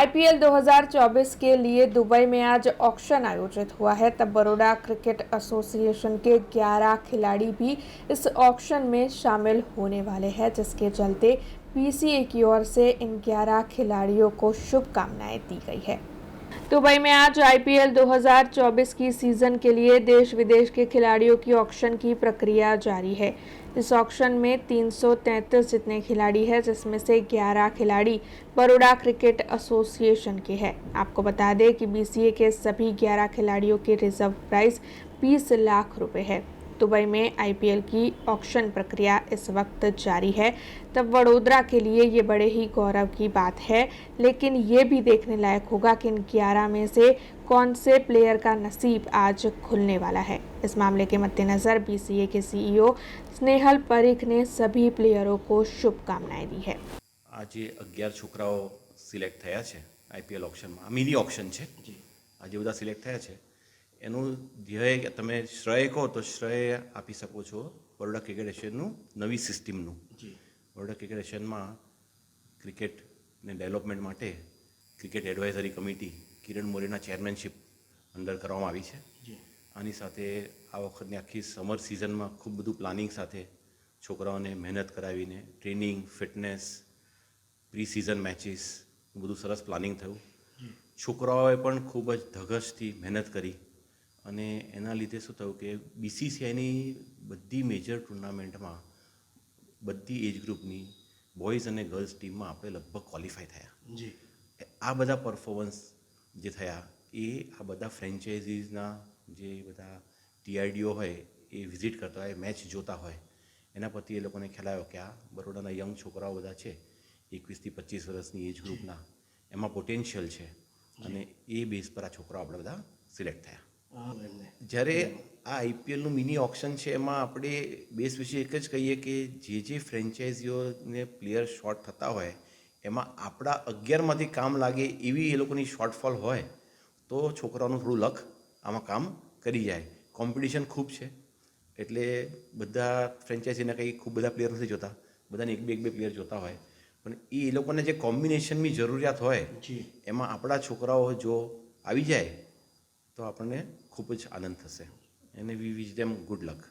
IPL 2024 के लिए Dubai में आज ऑक्शन आयोजित हुआ है। तब बड़ौदा क्रिकेट एसोसिएशन के 11 खिलाड़ी भी इस ऑक्शन में शामिल होने वाले हैं, जिसके चलते बीसीए की ओर से इन 11 खिलाड़ियों को शुभकामनाएं दी गई है। दुबई में आज आईपीएल 2024 की सीजन के लिए देश विदेश के खिलाड़ियों की ऑक्शन की प्रक्रिया जारी है। इस ऑक्शन में 333 जितने खिलाड़ी हैं, जिसमें से 11 खिलाड़ी बड़ौदा क्रिकेट एसोसिएशन के हैं। आपको बता दें कि बीसीए के सभी 11 खिलाड़ियों की रिजर्व प्राइस 20 लाख रुपए है। दुबई में आईपीएल की ऑक्शन प्रक्रिया इस वक्त जारी है। तब वडोदरा के लिए ये बड़े ही गौरव की बात है, लेकिन ये भी देखने लायक होगा कि इन 11 में से कौन से प्लेयर का नसीब आज खुलने वाला है। इस मामले के मद्देनजर बीसीए के सीईओ स्नेहल परीख ने सभी प्लेयरों को शुभकामनाएं दी है। आज 11 છોકરાઓ સિલેક્ટ થયા છે આઈપીએલ ઓક્શનમાં। મિની ઓક્શન છે આજે બધા સિલેક્ટ થયા છે। એનું ધ્યેય તમે શ્રેય કહો તો શ્રેય આપી શકો છો બરોડા ક્રિકેટ એસોસિએશનનું નવી સિસ્ટમનું। બરોડા ક્રિકેટ એસોસિએશનમાં ક્રિકેટને ડેવલપમેન્ટ માટે ક્રિકેટ એડવાઇઝરી કમિટી કિરણ મોરેના ચેરમેનશીપ અંડર કરવામાં આવી છે। આની સાથે આ વખતની આખી સમર સિઝનમાં ખૂબ બધું પ્લાનિંગ સાથે છોકરાઓને મહેનત કરાવીને training fitness pre season matches બધું સરસ પ્લાનિંગ થયું। છોકરાઓએ પણ ખૂબ જ ધગશથી મહેનત કરી અને એના લીધે શું થયું કે બીસીસીઆઈની બધી મેજર ટુર્નામેન્ટમાં બધી એજ ગ્રુપની બોયઝ અને ગર્લ્સ ટીમમાં આપણે લગભગ ક્વોલિફાય થયા। આ બધા પરફોર્મન્સ જે થયા એ આ બધા ફ્રેન્ચાઇઝીસના જે બધા ટીઆરડીઓ હોય એ વિઝિટ કરતા હોય મેચ જોતા હોય એના પરથી એ લોકોને ખ્યાલ આવ્યો કે આ બરોડાના યંગ છોકરાઓ બધા છે 21 થી 25 વર્ષની એજ ગ્રુપના એમાં પોટેન્શિયલ છે અને એ બેઝ પર આ છોકરાઓ આપણે બધા સિલેક્ટ થયા। જ્યારે આ આઈપીએલનું મિની ઓક્શન છે એમાં આપણે બેઝ વિશે એક જ કહીએ કે જે ફ્રેન્ચાઇઝીઓને પ્લેયર શોર્ટ થતા હોય એમાં આપણા 11માંથી કામ લાગે એવી એ લોકોની શોર્ટફોલ હોય તો છોકરાઓનું થોડું લક આમાં કામ કરી જાય। કોમ્પિટિશન ખૂબ છે એટલે બધા ફ્રેન્ચાઇઝીને કંઈ ખૂબ બધા પ્લેયર નથી જોતા, બધાને એક બે પ્લેયર જોતા હોય, પણ એ લોકોને જે કોમ્બિનેશનની જરૂરિયાત હોય એમાં આપણા છોકરાઓ જો આવી જાય તો આપણને ખૂબ જ આનંદ થશે અને વી વિશ ધેમ ગુડ લક।